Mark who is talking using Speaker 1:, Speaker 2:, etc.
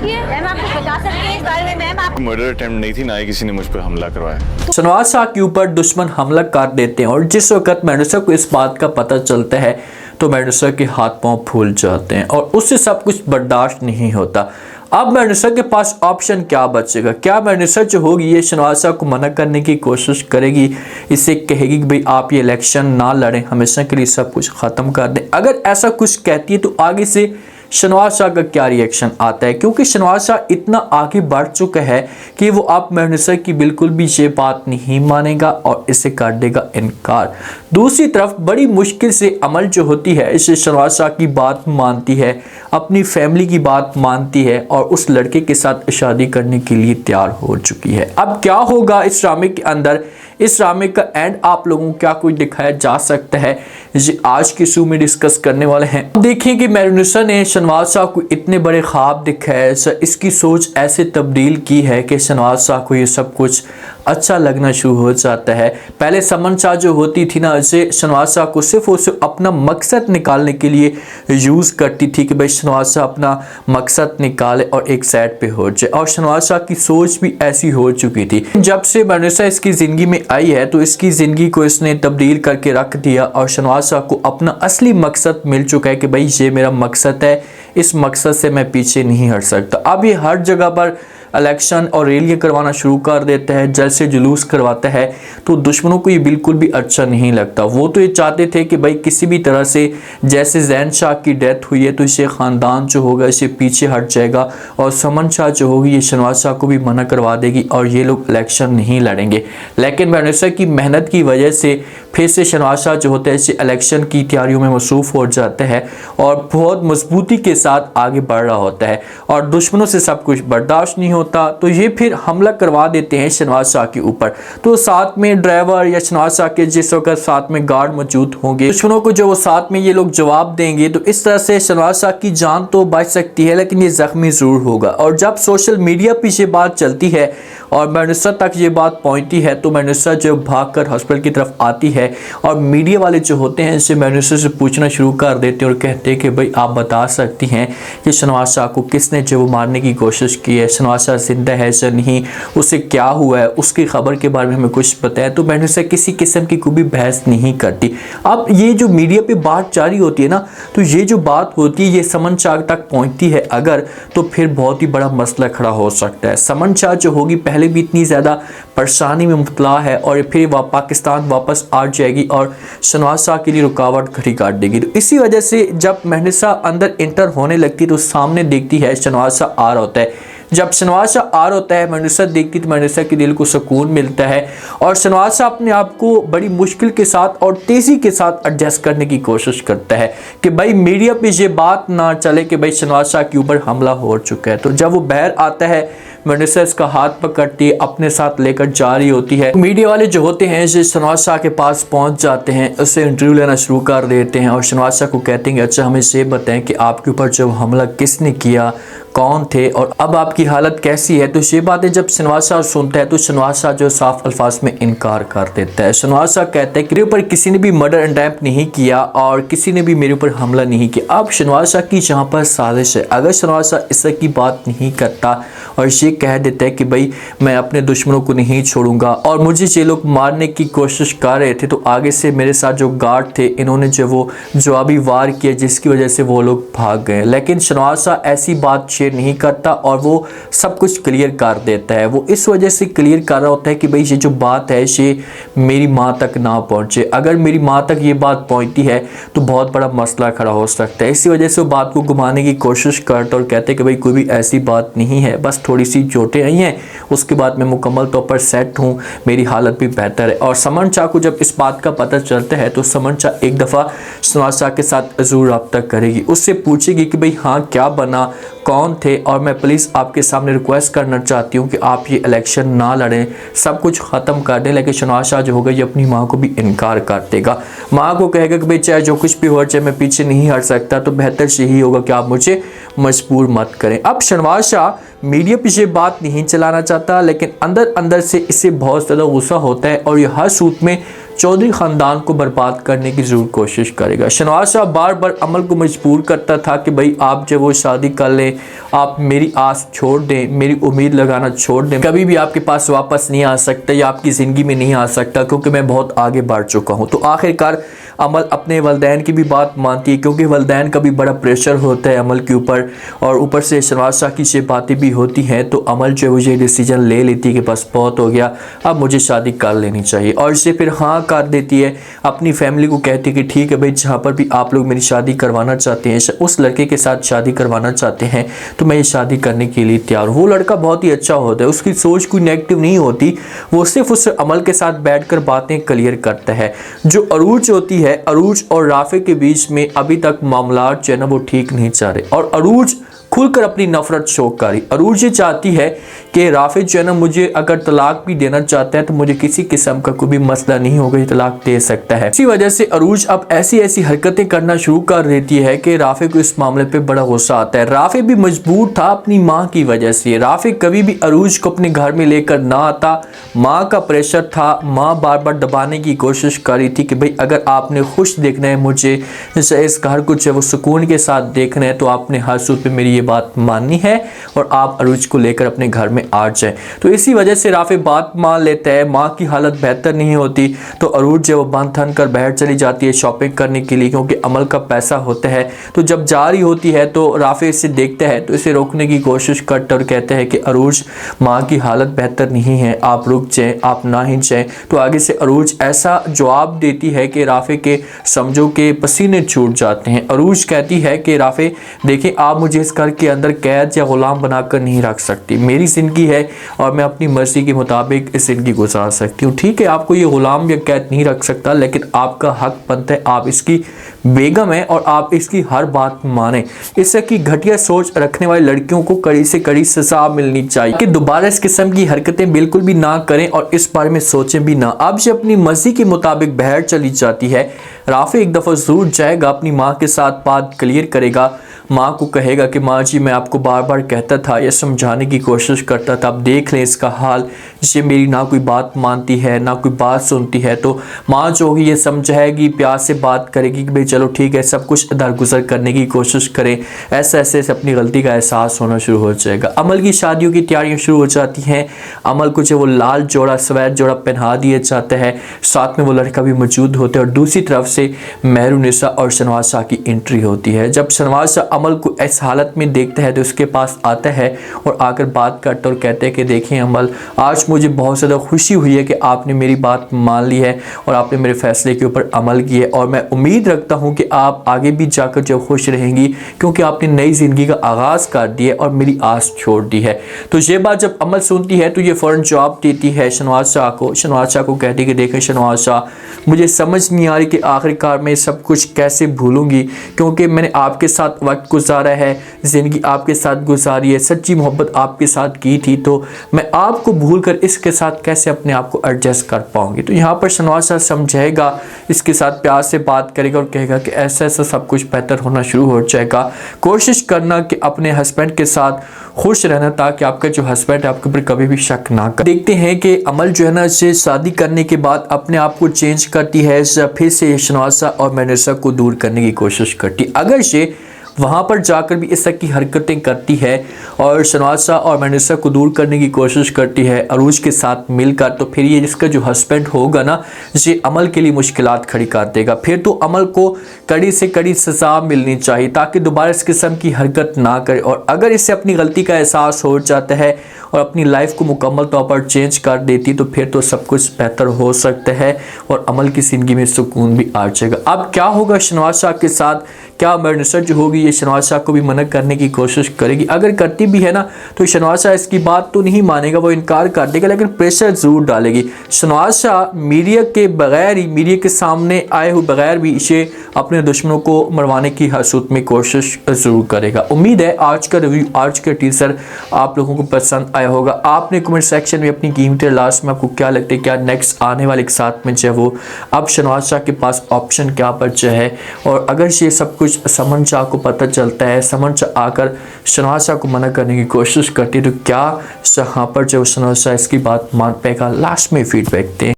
Speaker 1: की है? मैम आपको बता सकती हैं इस बारे में? मैम आप
Speaker 2: मर्डर अटेम्प्ट नहीं थी, ना ही किसी ने मुझ पर हमला करवाया।
Speaker 3: शहनवाज शाह के ऊपर दुश्मन हमला कर देते हैं और जिस वक्त मैनेजर को इस बात का पता चलता है तो मैनेजर के हाथ पांव फूल जाते हैं और उससे सब कुछ बर्दाश्त नहीं होता। अब मैनेजर के पास ऑप्शन क्या बचेगा? क्या मैनेजर जो होगी ये शहनवाज शाह को मना करने की कोशिश करेगी, इसे कहेगी कि भाई आप ये इलेक्शन ना लड़ें, हमेशा के लिए सब कुछ ख़त्म कर दें? अगर ऐसा कुछ कहती है तो आगे से शहनवाज शाह का क्या रिएक्शन आता है? क्योंकि शहनवाज शाह इतना आगे बढ़ चुका है कि वो अब मैनेजर की बिल्कुल भी ये बात नहीं मानेगा और इसे कर देगा इनकार। दूसरी तरफ बड़ी मुश्किल से अमल जो होती है इसे शहनवाज शाह की बात मानती है, अपनी फैमिली की बात मानती है और उस लड़के के साथ शादी करने के लिए तैयार हो चुकी है। अब क्या होगा इस ड्रामे के अंदर? इस ड्रामे का एंड आप लोगों को क्या कुछ दिखाया जा सकता है, ये आज के शो में डिस्कस करने वाले हैं। देखिए कि मैनेजर ने शहनवाज शाह को इतने बड़े ख्वाब दिखाए, इसकी सोच ऐसे तब्दील की है कि शहनवाज शाह को ये सब कुछ अच्छा लगना शुरू हो जाता है। पहले समन शाह जो होती थी ना, इसे शहनवाज शाह को सिर्फ और सिर्फ अपना मकसद निकालने के लिए यूज़ करती थी कि भाई शहनवाज शाह अपना मकसद निकाले और एक साइड पे हो जाए, और शहनवाज शाह की सोच भी ऐसी हो चुकी थी। जब से मैनेजर इसकी ज़िंदगी में आई है तो इसकी ज़िंदगी को इसने तब्दील करके रख दिया और शहनवाज शाह को अपना असली मकसद मिल चुका है कि भाई ये मेरा मकसद है, इस मकसद से मैं पीछे नहीं हट सकता। अब ये हर जगह पर इलेक्शन और रैलियां करवाना शुरू कर देता है, जलसे जुलूस करवाता है, तो दुश्मनों को ये बिल्कुल भी अच्छा नहीं लगता। वो तो ये चाहते थे कि भाई किसी भी तरह से, जैसे जैन शाह की डेथ हुई है तो इसे ख़ानदान जो होगा इसे पीछे हट जाएगा और समन शाह जो होगी ये शहनवाज शाह को भी मना करवा देगी और ये लोग इलेक्शन नहीं लड़ेंगे। लेकिन मैनेजर की मेहनत की वजह से फिर से शहनवाज शाह जो होता है इसे इलेक्शन की तैयारियों में मसरूफ़ हो जाता है और बहुत मजबूती के साथ आगे बढ़ रहा होता है और दुश्मनों से सब कुछ बर्दाश्त नहीं होता, तो ये फिर हमला करवा देते हैं शहनवाज शाह के ऊपर। तो साथ में ड्राइवर या शहनवाज शाह के जिस वक्त साथ में गार्ड मौजूद होंगे, दुश्मनों को जो वो साथ में ये लोग जवाब देंगे, तो इस तरह से शहनवाज शाह की जान तो बच सकती है लेकिन ये जख्मी ज़रूर होगा। और जब सोशल मीडिया पर ये बात चलती है और मैनेजर तक ये बात पहुँचती है तो मैनेजर जो भागकर हॉस्पिटल की तरफ आती है और मीडिया वाले जो होते हैं इनसे मैनेजर से पूछना शुरू कर देते हैं और कहते हैं कि भाई आप बता सकती हैं कि शहनवाज शाह को किसने जो वो मारने की कोशिश की है, शहनवाज शाह जिंदा है या नहीं, उसे क्या हुआ है, उसकी खबर के बारे में हमें कुछ पता है। तो मैनेजर किसी किस्म की कोई भी बहस नहीं करती। अब ये जो मीडिया पे बात जारी होती है ना, तो ये जो बात होती है ये समन शाह तक पहुँचती है अगर, तो फिर बहुत ही बड़ा मसला खड़ा हो सकता है। समन शाह जो होगी पहले भी इतनी ज़्यादा परेशानी में मुब्तला है और फिर वह पाकिस्तान वापस आ जाएगी और शहनवाज शाह के लिए रुकावट खड़ी कर देगी। तो इसी वजह से जब मैनेजर अंदर इंटर होने लगती है तो सामने देखती है शहनवाज शाह आ रहा होता है। जब शहनवाज शाह आ रहा होता है मैनेजर देखती तो मैनेजर के दिल को सुकून मिलता है और शहनवाज शाह अपने आप को बड़ी मुश्किल के साथ और तेज़ी के साथ एडजस्ट करने की कोशिश करता है कि भाई मीडिया पे ये बात ना चले कि भाई शहनवाज शाह के ऊपर हमला हो चुका है। तो जब वो बाहर आता है मैनेजर इसका हाथ पकड़ती है, अपने साथ लेकर जा रही होती है। मीडिया वाले जो होते हैं जो शहनवाज शाह के पास पहुंच जाते हैं, उससे इंटरव्यू लेना शुरू कर देते हैं और शहनवाज शाह को कहते हैं अच्छा हमें ये बताएं कि आपके ऊपर जब हमला किसने किया, कौन थे और अब आपकी हालत कैसी है। तो ये बातें जब शहनवाज शाह सुनता है तो शहनवाज शाह जो साफ अल्फाज में इनकार कर देता है। शहनवाज शाह कहता है कि मेरे ऊपर किसी ने भी मर्डर अटेम्प्ट नहीं किया और किसी ने भी मेरे ऊपर हमला नहीं किया। अब शहनवाज शाह की जहाँ पर साजिश है, अगर शहनवाज शाह इस की बात नहीं करता और ये कह देता है कि भाई मैं अपने दुश्मनों को नहीं छोड़ूंगा और मुझे ये लोग मारने की कोशिश कर रहे थे, तो आगे से मेरे साथ जो गार्ड थे इन्होंने जो वो जवाबी वार किया जिसकी वजह से वो लोग भाग गए। लेकिन शहनवाज शाह ऐसी बात शेयर नहीं करता और वो सब कुछ क्लियर कर देता है। वो इस वजह से क्लियर कर रहा होता है कि भाई ये जो बात है ये मेरी माँ तक ना पहुँचे, अगर मेरी माँ तक ये बात पहुँचती है तो बहुत बड़ा मसला खड़ा हो सकता है। इसी वजह से वो बात को घुमाने की कोशिश करता और कहते हैं कि भाई कोई भी ऐसी बात नहीं है, बस थोड़ी सी चोटें आई हैं, उसके बाद मैं मुकम्मल तौर पर सेट हूँ, मेरी हालत भी बेहतर है। और समन शाह को जब इस बात का पता चलता है तो समन शाह एक दफ़ा शहनवाज शाह के साथ ज़रूर रब्ता करेगी, उससे पूछेगी कि भाई हाँ क्या बना, कौन थे, और मैं प्लीज़ आपके सामने रिक्वेस्ट करना चाहती हूँ कि आप ये इलेक्शन ना लड़ें, सब कुछ ख़त्म कर दें। लेकिन शहनवाज शाह जो होगा ये अपनी माँ को भी इनकार कर देगा। माँ को कहेगा कि भाई चाहे जो कुछ भी हो चाहे मैं पीछे नहीं हट सकता, तो बेहतर यही होगा कि आप मुझे मजबूर मत करें। अब शहनवाज शाह मीडिया पे ये बात नहीं चलाना चाहता लेकिन अंदर अंदर से इससे बहुत ज़्यादा गुस्सा होता है और ये हर सूरत में चौधरी ख़ानदान को बर्बाद करने की ज़रूर कोशिश करेगा। शहनवाज शाह बार बार अमल को मजबूर करता था कि भाई आप जब वो शादी कर लें, आप मेरी आस छोड़ दें, मेरी उम्मीद लगाना छोड़ दें, कभी भी आपके पास वापस नहीं आ सकता या आपकी ज़िंदगी में नहीं आ सकता क्योंकि मैं बहुत आगे बढ़ चुका हूँ। तो आखिरकार अमल अपने वालिदैन की भी बात मानती है क्योंकि वालिदैन का भी बड़ा प्रेशर होता है अमल के ऊपर, और ऊपर से शहनवाज शाह की ये बातें भी होती हैं। तो अमल जो है ये डिसीजन ले लेती है कि बस बहुत हो गया, अब मुझे शादी कर लेनी चाहिए, और इसे फिर हाँ कर देती है। अपनी फैमिली को कहती है कि ठीक है भाई, जहाँ पर भी आप लोग मेरी शादी करवाना चाहते हैं, उस लड़के के साथ शादी करवाना चाहते हैं, तो मैं ये शादी करने के लिए तैयार हूँ। वो लड़का बहुत ही अच्छा होता है, उसकी सोच कोई नेगेटिव नहीं होती, वो सिर्फ उस अमल के साथ बैठकर बातें क्लियर करता है। जो अरूज होती है, अरूज और राफे के बीच में अभी तक मामलात जो है ना वो ठीक नहीं चल रहे, और अरूज खुलकर अपनी नफरत शो करी। अरूज ये चाहती है कि राफे जो है ना मुझे अगर तलाक भी देना चाहता है तो मुझे किसी किस्म का कोई भी मसला नहीं होगा, ये तलाक दे सकता है। इसी वजह से अरूज अब ऐसी ऐसी हरकतें करना शुरू कर देती है कि राफे को इस मामले पे बड़ा गुस्सा आता है। राफे भी मजबूर था अपनी माँ की वजह से, राफे कभी भी अरूज को अपने घर में लेकर ना आता, माँ का प्रेशर था, माँ बार बार दबाने की कोशिश कर रही थी कि भाई अगर आपने खुश देखना है मुझे, इस घर को जो है वो सुकून के साथ देखना है, तो आपने हर सूरत पे मेरी ये बात माननी है और आप अरूज को लेकर अपने घर में आ जाए। तो इसी वजह से राफे बात मान लेता है। माँ की हालत बेहतर नहीं होती तो अरूज जो वो बंद थन कर बाहर चली जाती है शॉपिंग करने के लिए, क्योंकि अमल का पैसा होता है। तो जब जा रही होती है तो राफे इसे देखता है तो इसे रोकने की कोशिश करता और कहता है कि अरूज, माँ की हालत बेहतर नहीं है, आप रुक जाए, आप ना ही जाए। तो आगे से अरूज ऐसा जवाब देती है कि राफे के समझो के पसीने छूट जाते हैं। अरूज कहती है कि राफे देखिए, आप मुझे इस घर के अंदर कैद या गुलाम बनाकर नहीं रख सकती, मेरी ज़िंदगी है और मैं अपनी मर्जी के मुताबिक इस ज़िंदगी गुजार सकती हूँ। ठीक है, आपको ये गुलाम या कैद नहीं रख सकता, लेकिन आपका हक बनता है, आप इसकी बेगम है और आप इसकी हर बात माने। इससे की घटिया सोच रखने वाली लड़कियों को कड़ी से कड़ी सजा मिलनी चाहिए कि दोबारा इस किस्म की हरकतें बिल्कुल भी ना करें और इस बारे में सोचें भी ना। अब से अपनी मर्जी के मुताबिक बाहर चली जाती है। राफे एक दफ़ा ज़रूर जाएगा, अपनी माँ के साथ बात क्लियर करेगा, माँ को कहेगा कि माँ जी मैं आपको बार बार कहता था या समझाने की कोशिश करता था, अब देख लें इसका हाल, जिससे मेरी ना कोई बात मानती है ना कोई बात सुनती है। तो माँ जो होगी ये समझाएगी, प्यार से बात करेगी कि भाई चलो ठीक है, सब कुछ दरगुजर करने की कोशिश करें। ऐसे ऐसे अपनी गलती का एहसास होना शुरू हो जाएगा। अमल की शादियों की तैयारियाँ शुरू हो जाती हैं। अमल को जो वो लाल जोड़ा सफ़ेद जोड़ा पहना दिया जाता है, साथ में वो लड़का भी मौजूद होता है और दूसरी तरफ से मेहरुनिसा और शहनवाज शाह की एंट्री होती है। जब शहनवाज शाह अमल को इस हालत में देखता है तो उसके पास आता है और आकर बात करता और कहते हैं कि देखिए अमल, आज मुझे बहुत ज़्यादा खुशी हुई है कि आपने मेरी बात मान ली है और आपने मेरे फैसले के ऊपर अमल किया है, और मैं उम्मीद रखता हूँ कि आप आगे भी जाकर जो खुश रहेंगी क्योंकि आपने नई ज़िंदगी का आगाज़ कर दिया और मेरी आस छोड़ दी है। तो ये बात जब अमल सुनती है तो ये फ़ौरन जवाब देती है शहनवाज शाह को। शहनवाज शाह को कहती है कि देखें शहनवाज शाह, मुझे समझ नहीं आ रही कि आखिरकार मैं सब कुछ कैसे भूलूंगी, क्योंकि मैंने आपके साथ वक्त गुजारा है, ज़िंदगी आपके साथ गुजारी है, सच्ची मोहब्बत आपके साथ की थी, तो मैं आपको भूलकर इसके साथ कैसे अपने आप को एडजस्ट कर पाऊंगी। तो यहाँ पर शहनवाज शाह समझाएगा, इसके साथ प्यार से बात करेगा और कहेगा कि ऐसा ऐसा सब कुछ बेहतर होना शुरू हो जाएगा। कोशिश करना कि अपने हस्बैंड के साथ खुश रहना ताकि आपका जो हस्बैंड है आपके ऊपर कभी भी शक ना करे। देखते हैं कि अमल जो है ना इससे शादी करने के बाद अपने आप को चेंज करती है, फिर से शहनवाज शाह और मेहरुनिसा को दूर करने की कोशिश करती। अगर से वहाँ पर जाकर भी इस तरह की हरकतें करती है और शहनवाज शाह और मेहरुनिसा को दूर करने की कोशिश करती है अरूज के साथ मिलकर, तो फिर ये जिसका जो हस्बैंड होगा ना, ये अमल के लिए मुश्किलात खड़ी कर देगा। फिर तो अमल को कड़ी से कड़ी सज़ा मिलनी चाहिए ताकि दोबारा इस किस्म की हरकत ना करे, और अगर इससे अपनी गलती का एहसास हो जाता है और अपनी लाइफ को मुकम्मल तौर पर चेंज कर देती तो फिर तो सब कुछ बेहतर हो सकता है और अमल की ज़िंदगी में सुकून भी आ जाएगा। अब क्या होगा शहनवाज शाह के साथ, क्या मेहरुनिसा जो होगी ये शहनवाज शाह को भी मना करने की कोशिश करेगी? अगर करती भी है ना तो शहनवाज शाह इसकी बात तो नहीं मानेगा, वो इनकार कर देगा, लेकिन प्रेशर ज़रूर डालेगी। शहनवाज शाह मीडिया के बगैर ही, मीडिया के सामने आए हुए बगैर भी इसे अपने दुश्मनों को मरवाने की हर सूरत में कोशिश ज़रूर करेगा। उम्मीद है आज का रिव्यू, आज का टीजर आप लोगों को पसंद आया होगा। आपने कमेंट सेक्शन में अपनी कीमती लास्ट में आपको क्या लगता है, क्या नेक्स्ट आने वाले के साथ में जो है वो अब शहनवाज शाह के पास ऑप्शन क्या बचा है, और अगर ये सब कुछ समन शाह को पता चलता है, समन शाह आकर शहनवाज शाह को मना करने की कोशिश करती है, तो क्या यहाँ पर जो शहनवाज शाह इसकी बात मान पाएगा? लास्ट में फीडबैक दें।